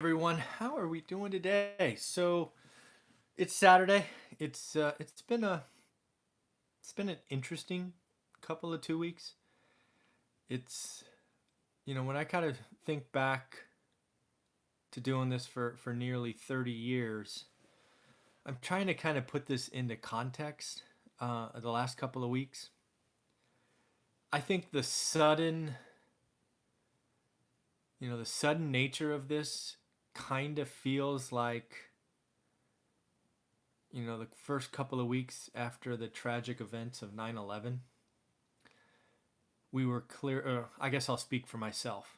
Everyone, how are we doing today? So it's Saturday. It's been an interesting couple of 2 weeks. It's when I kind of think back to doing this for nearly 30 years, I'm trying to kind of put this into context. The last couple of weeks, I think the sudden nature of this kind of feels like the first couple of weeks after the tragic events of 9/11. We were clear. I guess I'll speak for myself.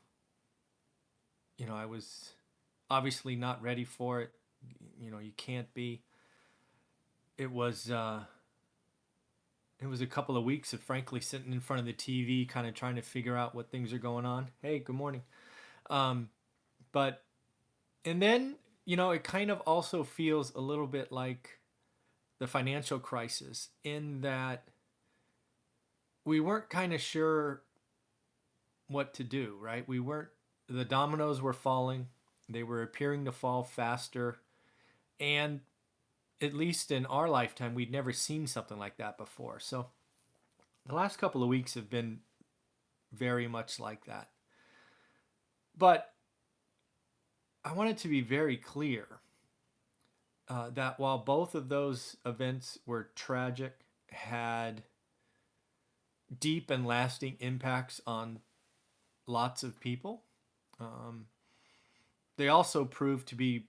I was obviously not ready for it. You can't be. It was. It was a couple of weeks of frankly sitting in front of the TV, kind of trying to figure out what things are going on. Hey, good morning. Um, but and then it kind of also feels a little bit like the financial crisis in that we weren't kind of sure what to do, right? We weren't, the dominoes were falling, they were appearing to fall faster. And at least in our lifetime, we'd never seen something like that before. So the last couple of weeks have been very much like that. But I wanted to be very clear that while both of those events were tragic, had deep and lasting impacts on lots of people, um, they also proved to be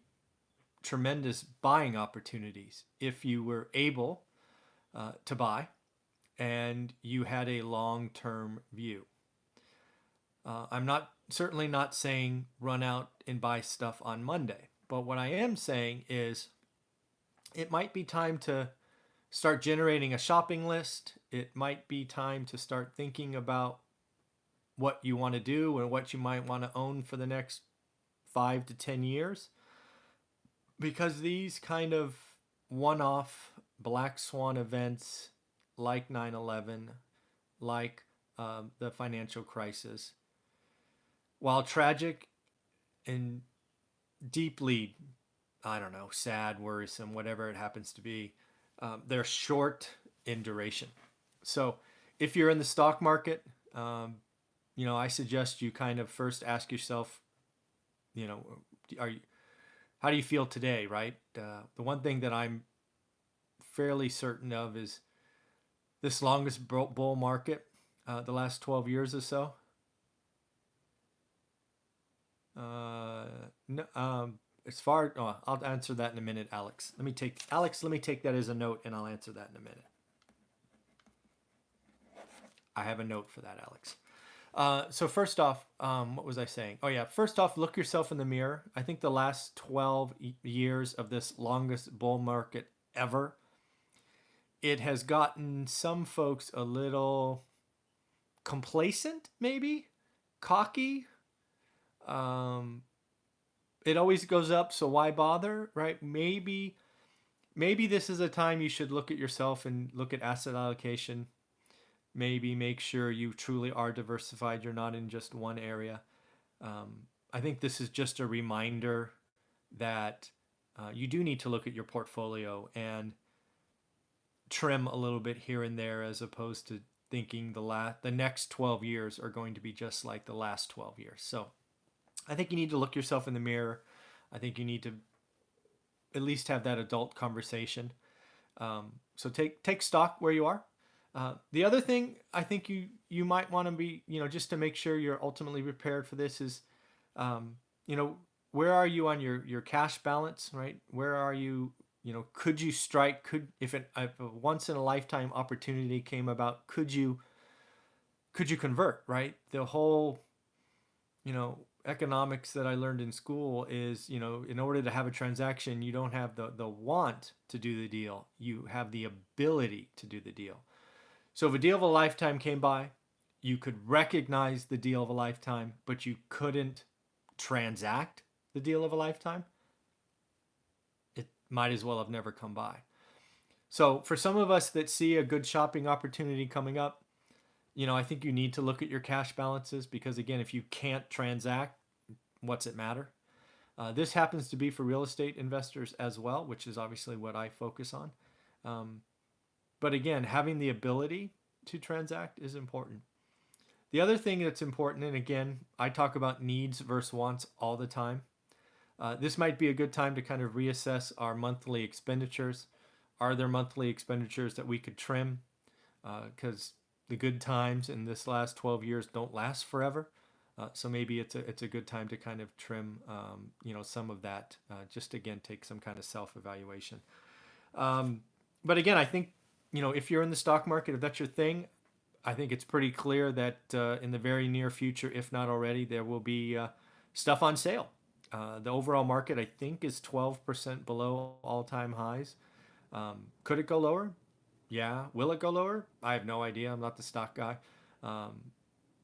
tremendous buying opportunities if you were able to buy and you had a long term view. I'm not certainly not saying run out and buy stuff on Monday, but what I am saying is it might be time to start generating a shopping list. It might be time to start thinking about what you want to do and what you might want to own for the next 5 to 10 years, because these kind of one-off black swan events like 9/11, like the financial crisis, while tragic and deeply, I don't know, sad, worrisome, whatever it happens to be, they're short in duration. So if you're in the stock market, I suggest you kind of first ask yourself, you know, are you, how do you feel today, right? The one thing that I'm fairly certain of is this longest bull market, the last 12 years or so. No, as far, oh, I'll answer that in a minute, Alex. Let me take that as a note, and I'll answer that in a minute. I have a note for that, Alex. So first off, what was I saying? Oh yeah, first off, look yourself in the mirror. I think the last 12 years of this longest bull market ever, it has gotten some folks a little complacent, maybe cocky. Um, it always goes up, so why bother, right? Maybe this is a time you should look at yourself and look at asset allocation. Maybe make sure you truly are diversified. You're not in just one area. I think this is just a reminder that you do need to look at your portfolio and trim a little bit here and there, as opposed to thinking the next 12 years are going to be just like the last 12 years. So I think you need to look yourself in the mirror. I think you need to at least have that adult conversation. So take stock where you are. The other thing I think you might want to be, just to make sure you're ultimately prepared for this is, um, you know, where are you on your cash balance, right? Where are you? Could you strike? If a once in a lifetime opportunity came about, could you convert? Right? The whole economics that I learned in school is, in order to have a transaction, you don't have the want to do the deal, you have the ability to do the deal. So if a deal of a lifetime came by, you could recognize the deal of a lifetime, but you couldn't transact the deal of a lifetime, it might as well have never come by. So for some of us that see a good shopping opportunity coming up, I think you need to look at your cash balances, because again, if you can't transact, what's it matter? This happens to be for real estate investors as well, which is obviously what I focus on. Um, but again, having the ability to transact is important. The other thing that's important, and again, I talk about needs versus wants all the time. This might be a good time to kind of reassess our monthly expenditures. Are there monthly expenditures that we could trim? Because the good times in this last 12 years don't last forever. So maybe it's a good time to kind of trim, some of that. Just again, take some kind of self evaluation. But again, I think if you're in the stock market, if that's your thing, I think it's pretty clear that in the very near future, if not already, there will be stuff on sale. The overall market, I think, is 12% below all-time highs. Could it go lower? Yeah. Will it go lower? I have no idea. I'm not the stock guy. Um,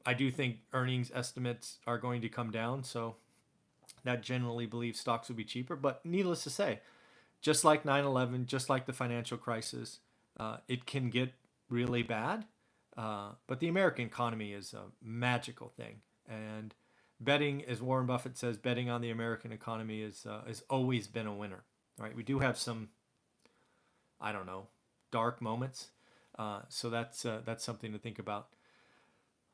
I do think earnings estimates are going to come down, so that generally believes stocks will be cheaper. But needless to say, just like 9/11, just like the financial crisis, it can get really bad. But the American economy is a magical thing, and betting, as Warren Buffett says, betting on the American economy has always been a winner. Right? We do have some, I don't know, dark moments, so that's something to think about.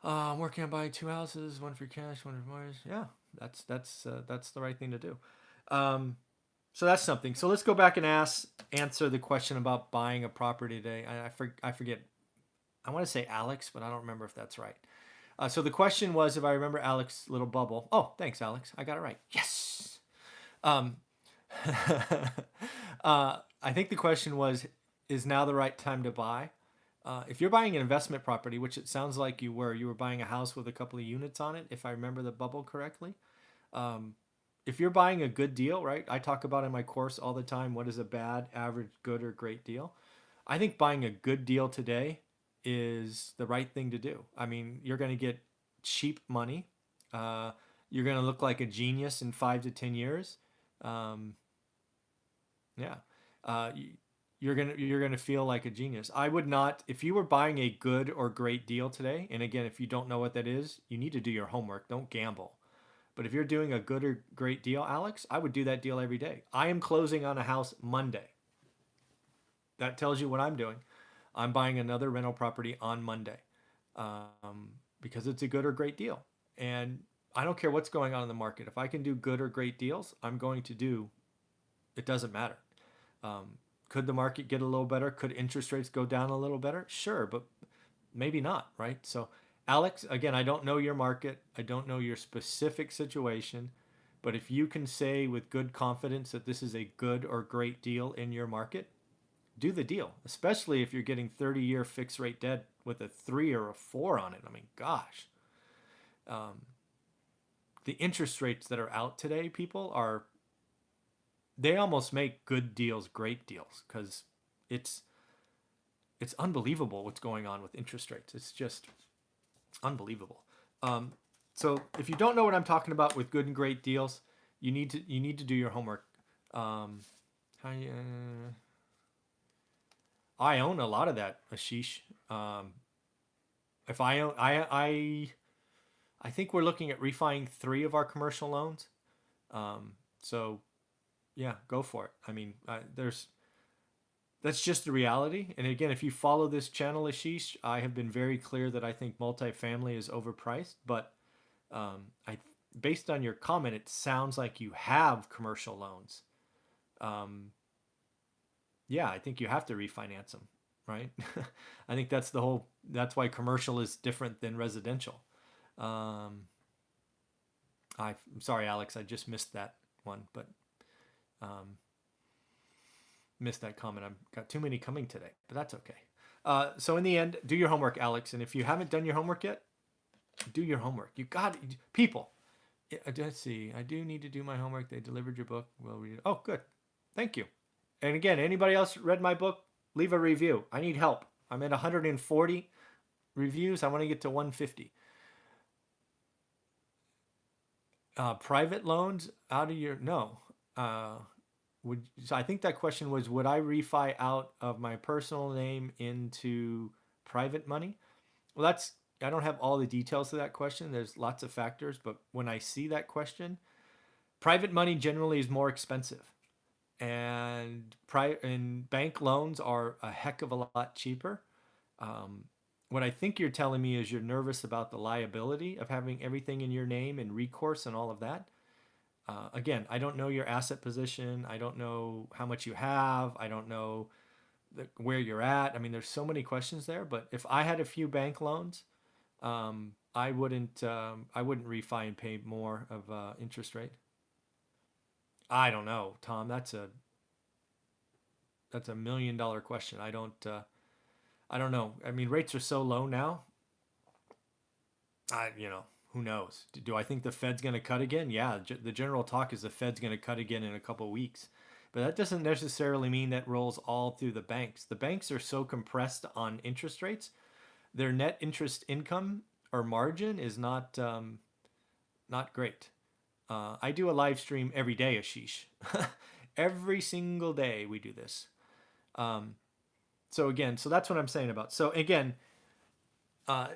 I'm working on buying two houses, one for cash, one for mortgage. Yeah, that's the right thing to do. Um, so that's something. So let's go back and answer the question about buying a property today. I forget. I want to say Alex, but I don't remember if that's right. So the question was, if I remember Alex's little bubble. Oh, thanks, Alex. I got it right. Yes. Um, I think the question was, is now the right time to buy? If you're buying an investment property, which it sounds like you were buying a house with a couple of units on it, if I remember the bubble correctly. Um, if you're buying a good deal, right? I talk about in my course all the time, what is a bad, average, good, or great deal? I think buying a good deal today is the right thing to do. I mean, you're going to get cheap money. Uh, you're going to look like a genius in 5 to 10 years. Um, yeah. Uh, you're gonna feel like a genius. I would not, if you were buying a good or great deal today, and again, if you don't know what that is, you need to do your homework. Don't gamble. But if you're doing a good or great deal, Alex, I would do that deal every day. I am closing on a house Monday. That tells you what I'm doing. I'm buying another rental property on Monday because it's a good or great deal. And I don't care what's going on in the market. If I can do good or great deals, I'm going to do. It doesn't matter. Um, could the market get a little better? Could interest rates go down a little better? Sure, but maybe not, right? So, Alex, again, I don't know your market. I don't know your specific situation. But if you can say with good confidence that this is a good or great deal in your market, do the deal, especially if you're getting 30-year fixed rate debt with a 3 or a 4 on it. I mean, gosh. Um, the interest rates that are out today, people, are they almost make good deals great deals because it's it's unbelievable what's going on with interest rates. It's just unbelievable. Um, so if you don't know what I'm talking about with good and great deals, you need to do your homework. Um, I own a lot of that, Ashish. If I own, I think we're looking at refining 3 of our commercial loans. So yeah, go for it. I mean, that's just the reality. And again, if you follow this channel, Ashish, I have been very clear that I think multifamily is overpriced. But I, based on your comment, it sounds like you have commercial loans. Um, yeah, I think you have to refinance them, right? I think that's the whole. That's why commercial is different than residential. Um, I'm sorry, Alex, I just missed that one, but um, missed that comment. I've got too many coming today, but that's okay. So in the end, do your homework, Alex. And if you haven't done your homework yet, do your homework. You got people. Let's see. I do need to do my homework. They delivered your book. We'll read it. Oh, good. Thank you. And again, anybody else read my book? Leave a review. I need help. I'm at 140 reviews. I want to get to 150. Private loans out of your no. So I think that question was, would I refi out of my personal name into private money? Well, I don't have all the details of that question. There's lots of factors, but when I see that question, Private money generally is more expensive, and bank loans are a heck of a lot cheaper. Um, what I think you're telling me is you're nervous about the liability of having everything in your name and recourse and all of that. Again, I don't know your asset position. I don't know how much you have. I don't know where you're at. I mean, there's so many questions there. But if I had a few bank loans, I wouldn't refi and pay more of interest rate. I don't know, Tom. That's a $1 million question. I don't know. I mean, rates are so low now. Who knows? Do I think the Fed's going to cut again? Yeah, the general talk is the Fed's going to cut again in a couple of weeks. But that doesn't necessarily mean that rolls all through the banks. The banks are so compressed on interest rates, their net interest income or margin is not great. I do a live stream every day, Ashish. Every single day we do this. Um, so that's what I'm saying about. So again, uh,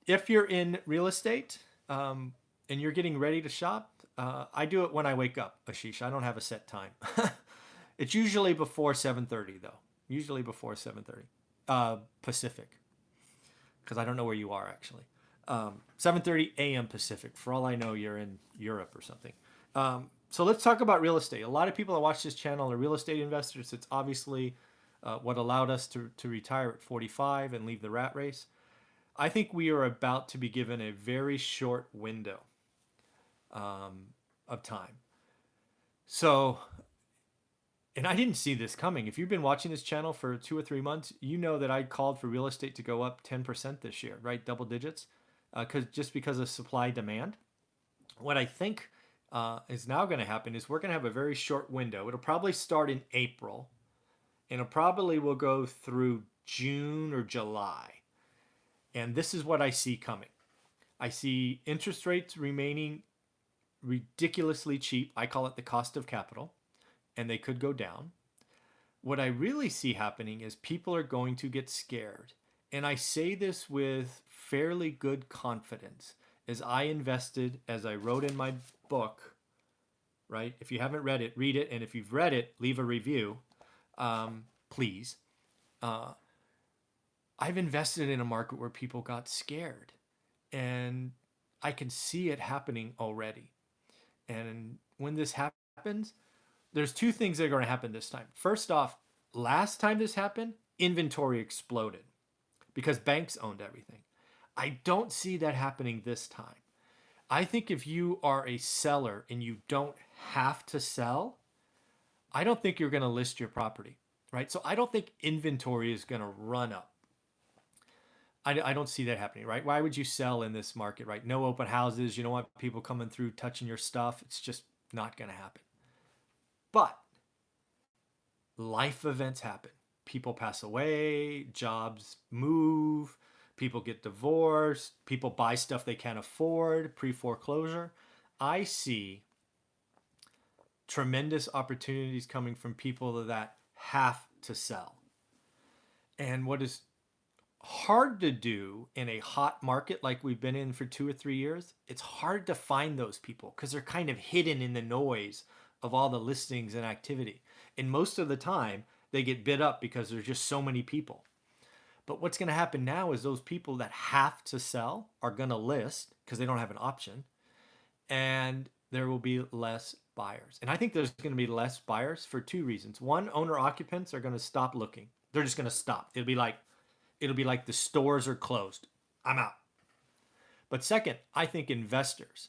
if you're in real estate and you're getting ready to shop, I do it when I wake up, Ashish. I don't have a set time. It's usually before 7:30 though. Usually before 7:30 Pacific, because I don't know where you are actually. 7:30 a.m. Pacific. For all I know, you're in Europe or something. So let's talk about real estate. A lot of people that watch this channel are real estate investors. It's obviously what allowed us to retire at 45 and leave the rat race. I think we are about to be given a very short window of time. So, and I didn't see this coming. If you've been watching this channel for 2 or 3 months, you know that I called for real estate to go up 10% this year, right? Double digits, because of supply demand. What I think is now going to happen is we're going to have a very short window. It'll probably start in April, and it probably will go through June or July. And this is what I see coming. I see interest rates remaining ridiculously cheap. I call it the cost of capital, and they could go down. What I really see happening is people are going to get scared. And I say this with fairly good confidence as I invested, as I wrote in my book, right? If you haven't read it, read it. And if you've read it, leave a review, please. I've invested in a market where people got scared, and I can see it happening already. And when this happens, there's two things that are going to happen this time. First off, last time this happened, inventory exploded because banks owned everything. I don't see that happening this time. I think if you are a seller and you don't have to sell, I don't think you're going to list your property, right? So I don't think inventory is going to run up. I don't see that happening, right? Why would you sell in this market, right? No open houses. You don't want people coming through touching your stuff. It's just not going to happen. But life events happen. People pass away, jobs move, people get divorced, people buy stuff they can't afford, pre-foreclosure. I see tremendous opportunities coming from people that have to sell. And what is hard to do in a hot market like we've been in for 2 or 3 years, it's hard to find those people because they're kind of hidden in the noise of all the listings and activity. And most of the time, they get bid up because there's just so many people. But what's going to happen now is those people that have to sell are going to list because they don't have an option, and there will be less buyers. And I think there's going to be less buyers for two reasons. One, owner occupants are going to stop looking. They're just going to stop. It'll be like the stores are closed. I'm out. But second, I think investors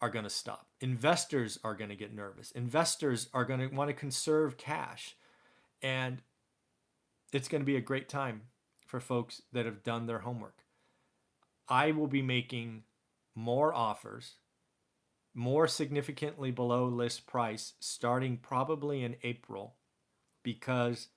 are going to stop. Investors are going to get nervous. Investors are going to want to conserve cash. And it's going to be a great time for folks that have done their homework. I will be making more offers, more significantly below list price, starting probably in April, because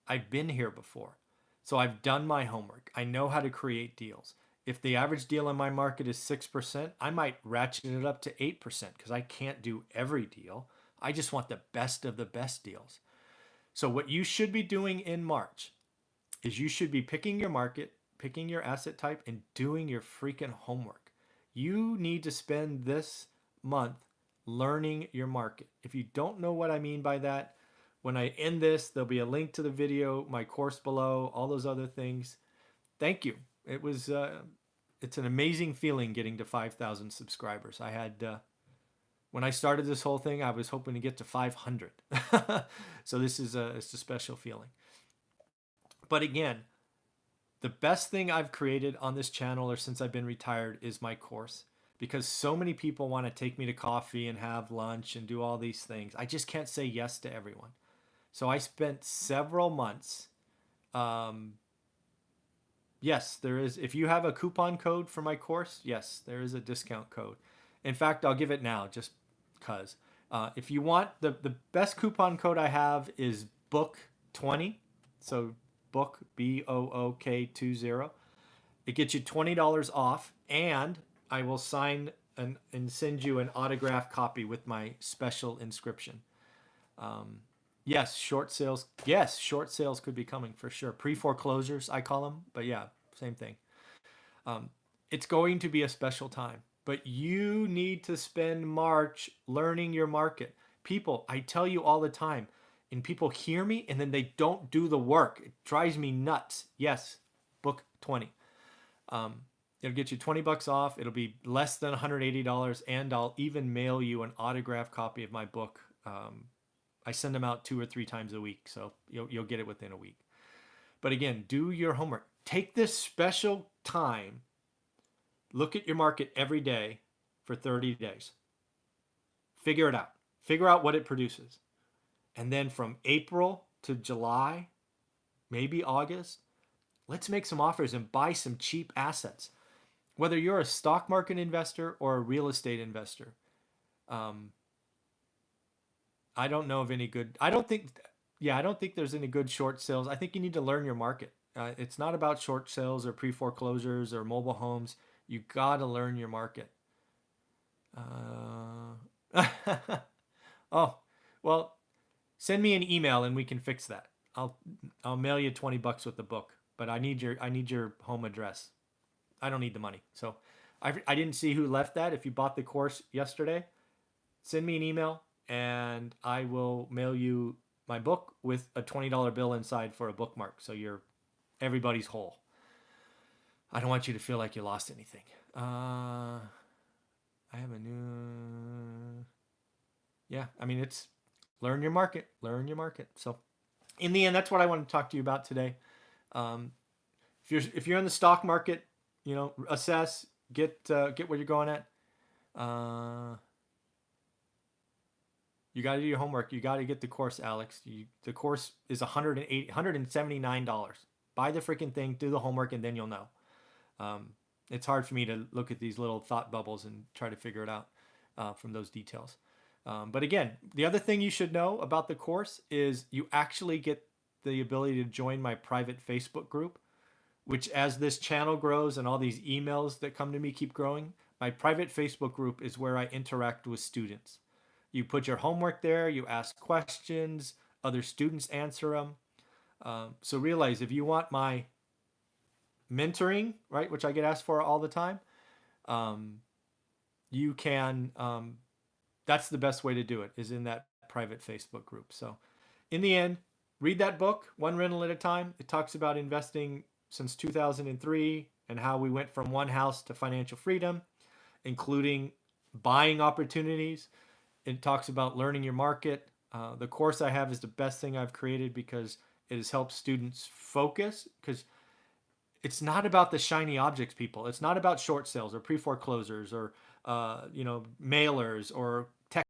I've been here before. So I've done my homework. I know how to create deals. If the average deal in my market is 6%, I might ratchet it up to 8% because I can't do every deal. I just want the best of the best deals. So what you should be doing in March is you should be picking your market, picking your asset type, and doing your freaking homework. You need to spend this month learning your market. If you don't know what I mean by that, when I end this, there'll be a link to the video, my course below, all those other things. Thank you. It's an amazing feeling getting to 5,000 subscribers. I had, when I started this whole thing, I was hoping to get to 500. So it's a special feeling. But again, the best thing I've created on this channel or since I've been retired is my course, because so many people want to take me to coffee and have lunch and do all these things. I just can't say yes to everyone. So I spent several months. Yes, there is. If you have a coupon code for my course, yes, there is a discount code. In fact, I'll give it now just because. If you want, the best coupon code I have is book20. So book, BOOK20. It gets you $20 off, and I will sign and send you an autographed copy with my special inscription. Yes, short sales. Yes, short sales could be coming for sure. Pre-foreclosures, I call them. But yeah, same thing. It's going to be a special time. But you need to spend March learning your market. People, I tell you all the time, and people hear me and then they don't do the work. It drives me nuts. Yes, book 20. It'll get you $20 off. It'll be less than $180, and I'll even mail you an autographed copy of my book. I send them out 2 or 3 times a week, so you'll get it within a week. But again, do your homework. Take this special time. Look at your market every day for 30 days. Figure it out. Figure out what it produces. And then from April to July, maybe August, let's make some offers and buy some cheap assets. Whether you're a stock market investor or a real estate investor, I don't know of any good. I don't think there's any good short sales. I think you need to learn your market. It's not about short sales or pre-foreclosures or mobile homes. You got to learn your market. Oh, well, send me an email and we can fix that. I'll mail you $20 with the book, but I need your home address. I don't need the money. So I didn't see who left that. If you bought the course yesterday, send me an email and I will mail you my book with a $20 bill inside for a bookmark. So everybody's whole. I don't want you to feel like you lost anything. I have a new... Yeah, I mean, it's learn your market. Learn your market. So in the end, that's what I want to talk to you about today. If you're in the stock market, assess, get where you're going at. You got to do your homework. You got to get the course, Alex. The course is $179. Buy the freaking thing, do the homework, and then you'll know. It's hard for me to look at these little thought bubbles and try to figure it out from those details. But again, the other thing you should know about the course is you actually get the ability to join my private Facebook group, which as this channel grows and all these emails that come to me keep growing, my private Facebook group is where I interact with students. You put your homework there, you ask questions, other students answer them. So realize if you want my mentoring, right, which I get asked for all the time, you can, that's the best way to do it, is in that private Facebook group. So in the end, read that book, One Rental at a Time. It talks about investing since 2003 and how we went from one house to financial freedom, including buying opportunities. It talks about learning your market. The course I have is the best thing I've created because it has helped students focus, because it's not about the shiny objects, people. It's not about short sales or pre-foreclosures or mailers or